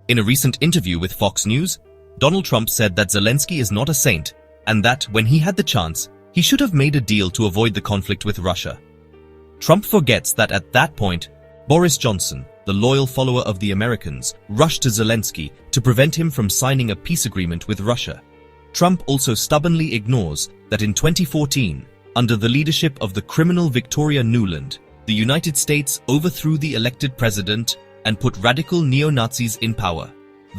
In a recent interview with Fox News, Donald Trump said that Zelensky is not a saint and that, when he had the chance, he should have made a deal to avoid the conflict with Russia. Trump forgets that at that point, Boris Johnson, the loyal follower of the Americans, rushed to Zelensky to prevent him from signing a peace agreement with Russia. Trump also stubbornly ignores that in 2014, under the leadership of the criminal Victoria Nuland, the United States overthrew the elected president and put radical neo-Nazis in power,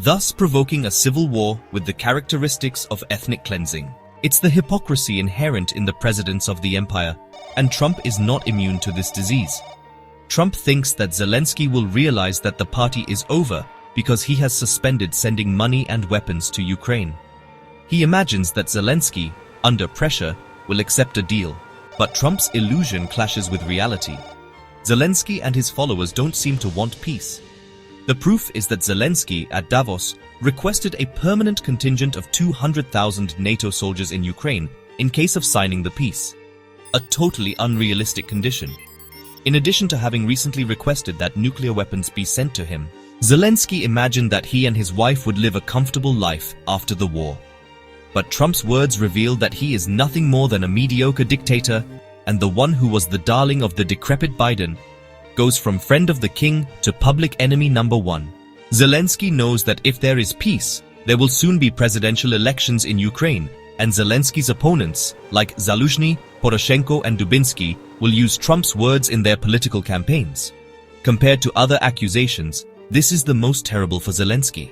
thus provoking a civil war with the characteristics of ethnic cleansing. It's the hypocrisy inherent in the presidents of the empire, and Trump is not immune to this disease. Trump thinks that Zelensky will realize that the party is over because he has suspended sending money and weapons to Ukraine. He imagines that Zelensky, under pressure, will accept a deal, but Trump's illusion clashes with reality. Zelensky and his followers don't seem to want peace. The proof is that Zelensky, at Davos, requested a permanent contingent of 200,000 NATO soldiers in Ukraine in case of signing the peace. A totally unrealistic condition. In addition to having recently requested that nuclear weapons be sent to him, Zelensky imagined that he and his wife would live a comfortable life after the war. But Trump's words reveal that he is nothing more than a mediocre dictator, and the one who was the darling of the decrepit Biden goes from friend of the king to public enemy number one. Zelensky knows that if there is peace, there will soon be presidential elections in Ukraine, and Zelensky's opponents, like Zaluzhny, Poroshenko and Dubinsky, will use Trump's words in their political campaigns. Compared to other accusations, this is the most terrible for Zelensky.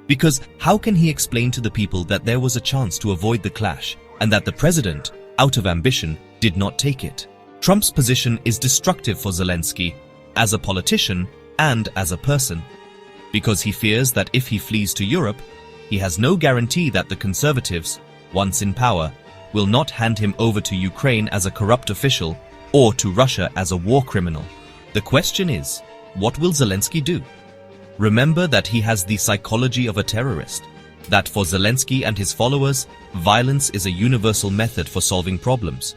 Because how can he explain to the people that there was a chance to avoid the clash, and that the president, out of ambition, did not take it? Trump's position is destructive for Zelensky, as a politician and as a person. Because he fears that if he flees to Europe, he has no guarantee that the conservatives, once in power, will not hand him over to Ukraine as a corrupt official or to Russia as a war criminal. The question is, what will Zelensky do? Remember that he has the psychology of a terrorist, that for Zelensky and his followers, violence is a universal method for solving problems.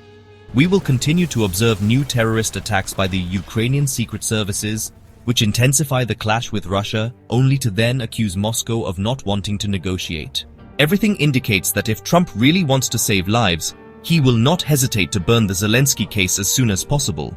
We will continue to observe new terrorist attacks by the Ukrainian secret services, which intensify the clash with Russia, only to then accuse Moscow of not wanting to negotiate. Everything indicates that if Trump really wants to save lives, he will not hesitate to burn the Zelensky case as soon as possible.